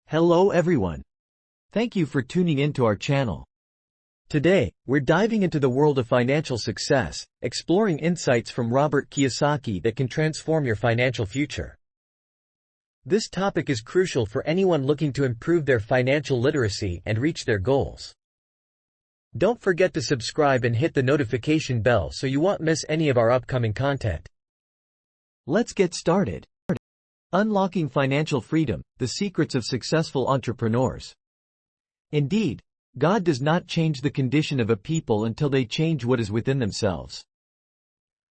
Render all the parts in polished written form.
Hello everyone. Thank you for tuning in to our channel. Today, we're diving into the world of financial success, exploring insights from Robert Kiyosaki that can transform your financial future. This topic is crucial for anyone looking to improve their financial literacy and reach their goals. Don't forget to subscribe and hit the notification bell so you won't miss any of our upcoming content. Let's get started. Unlocking financial freedom, the secrets of successful entrepreneurs. Indeed, God does not change the condition of a people until they change what is within themselves.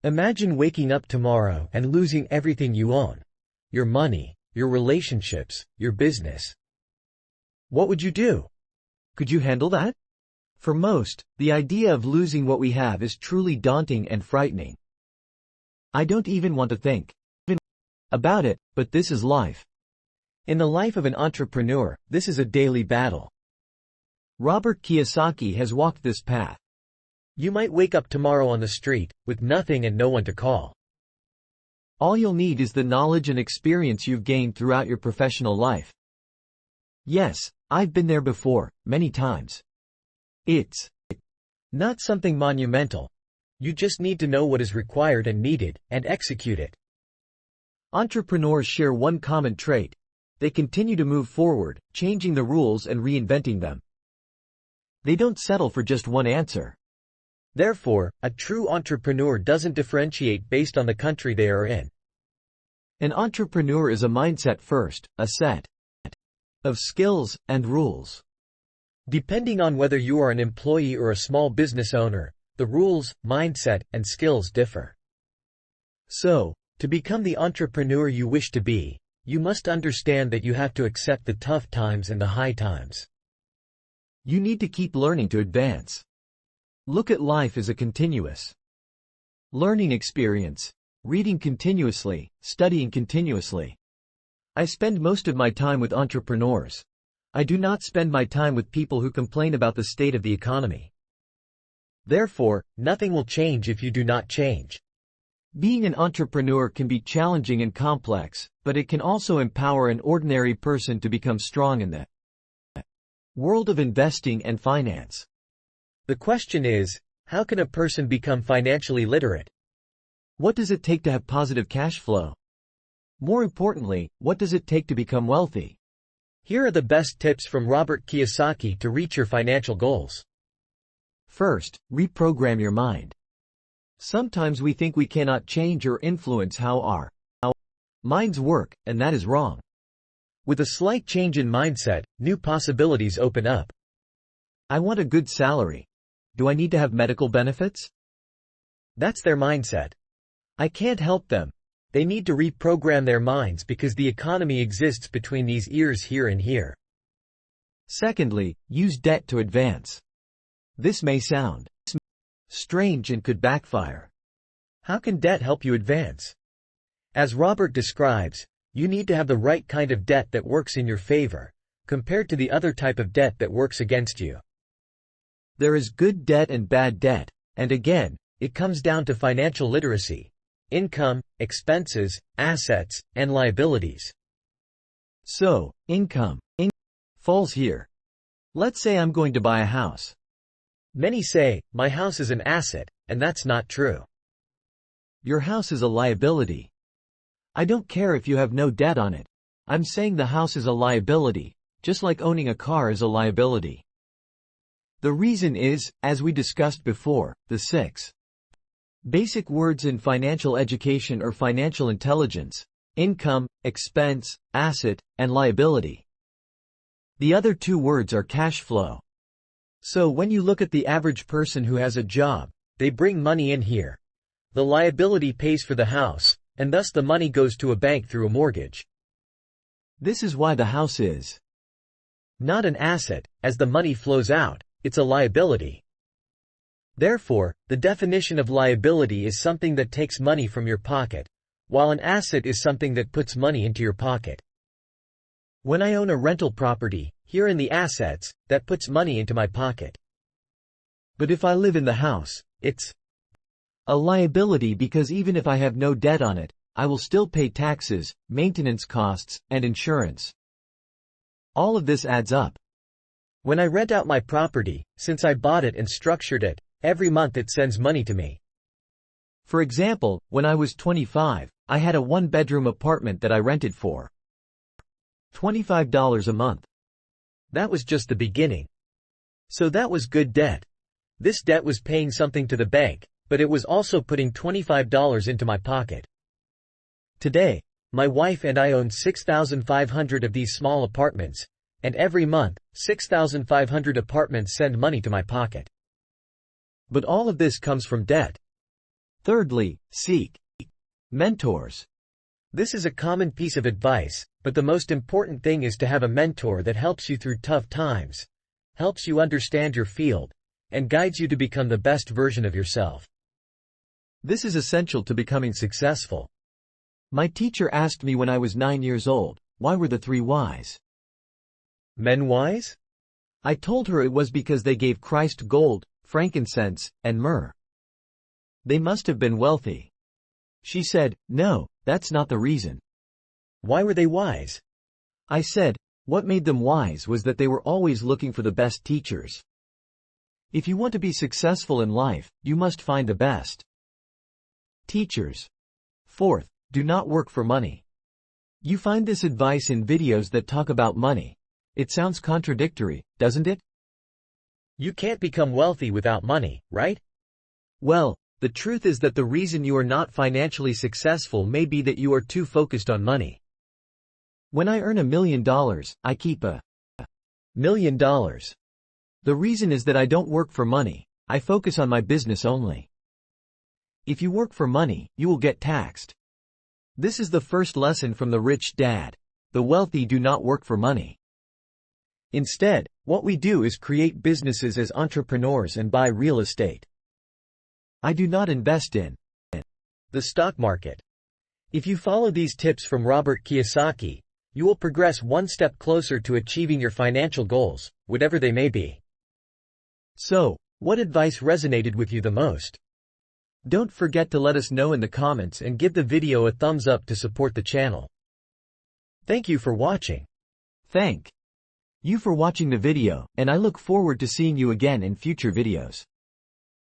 Imagine waking up tomorrow and losing everything you own. Your money, your relationships, your business. What would you do? Could you handle that? For most, the idea of losing what we have is truly daunting and frightening. I don't even want to think about it, but this is life. In the life of an entrepreneur, this is a daily battle. Robert Kiyosaki has walked this path. You might wake up tomorrow on the street, with nothing and no one to call. All you'll need is the knowledge and experience you've gained throughout your professional life. Yes, I've been there before, many times. It's not something monumental. You just need to know what is required and needed, and execute it. Entrepreneurs share one common trait. They continue to move forward, changing the rules and reinventing them. They don't settle for just one answer. Therefore, a true entrepreneur doesn't differentiate based on the country they are in. An entrepreneur is a mindset first, a set of skills and rules. Depending on whether you are an employee or a small business owner, the rules, mindset, and skills differ. So, to become the entrepreneur you wish to be, you must understand that you have to accept the tough times and the high times. You need to keep learning to advance. Look at life as a continuous learning experience, reading continuously, studying continuously. I spend most of my time with entrepreneurs. I do not spend my time with people who complain about the state of the economy. Therefore, nothing will change if you do not change. Being an entrepreneur can be challenging and complex, but it can also empower an ordinary person to become strong in the world of investing and finance. The question is, how can a person become financially literate? What does it take to have positive cash flow? More importantly, what does it take to become wealthy? Here are the best tips from Robert Kiyosaki to reach your financial goals. First, reprogram your mind. Sometimes we think we cannot change or influence how our minds work, and that is wrong. With a slight change in mindset, new possibilities open up. I want a good salary. Do I need to have medical benefits? That's their mindset. I can't help them. They need to reprogram their minds because the economy exists between these ears here and here. Secondly, use debt to advance. This may sound strange and could backfire. How can debt help you advance? As Robert describes, you need to have the right kind of debt that works in your favor, compared to the other type of debt that works against you. There is good debt and bad debt, and again, it comes down to financial literacy, income, expenses, assets, and liabilities. So, income falls here. Let's say I'm going to buy a house. Many say, my house is an asset, and that's not true. Your house is a liability. I don't care if you have no debt on it. I'm saying the house is a liability, just like owning a car is a liability. The reason is, as we discussed before, the 6 basic words in financial education or financial intelligence: income, expense, asset, and liability. The other 2 words are cash flow. So when you look at the average person who has a job, they bring money in here. The liability pays for the house, and thus the money goes to a bank through a mortgage. This is why the house is not an asset, as the money flows out, it's a liability. Therefore, the definition of liability is something that takes money from your pocket, while an asset is something that puts money into your pocket. When I own a rental property, here in the assets, that puts money into my pocket. But if I live in the house, it's a liability because even if I have no debt on it, I will still pay taxes, maintenance costs, and insurance. All of this adds up. When I rent out my property, since I bought it and structured it, every month it sends money to me. For example, when I was 25, I had a one-bedroom apartment that I rented for $25 a month. That was just the beginning. So that was good debt. This debt was paying something to the bank, but it was also putting $25 into my pocket. Today, my wife and I own 6,500 of these small apartments, and every month, 6,500 apartments send money to my pocket. But all of this comes from debt. Thirdly, seek mentors. This is a common piece of advice, but the most important thing is to have a mentor that helps you through tough times, helps you understand your field, and guides you to become the best version of yourself. This is essential to becoming successful. My teacher asked me when I was 9 years old, why were the 3 wise men wise? I told her it was because they gave Christ gold, frankincense, and myrrh. They must have been wealthy. She said, no, that's not the reason. Why were they wise? I said, what made them wise was that they were always looking for the best teachers. If you want to be successful in life, you must find the best teachers. Fourth, do not work for money. You find this advice in videos that talk about money. It sounds contradictory, doesn't it? You can't become wealthy without money, right? Well, the truth is that the reason you are not financially successful may be that you are too focused on money. When I earn $1 million, I keep $1 million. The reason is that I don't work for money, I focus on my business only. If you work for money, you will get taxed. This is the first lesson from the rich dad. The wealthy do not work for money. Instead, what we do is create businesses as entrepreneurs and buy real estate. I do not invest in the stock market. If you follow these tips from Robert Kiyosaki, you will progress one step closer to achieving your financial goals, whatever they may be. So, what advice resonated with you the most? Don't forget to let us know in the comments and give the video a thumbs up to support the channel. Thank you for watching. Thank you for watching the video, and I look forward to seeing you again in future videos.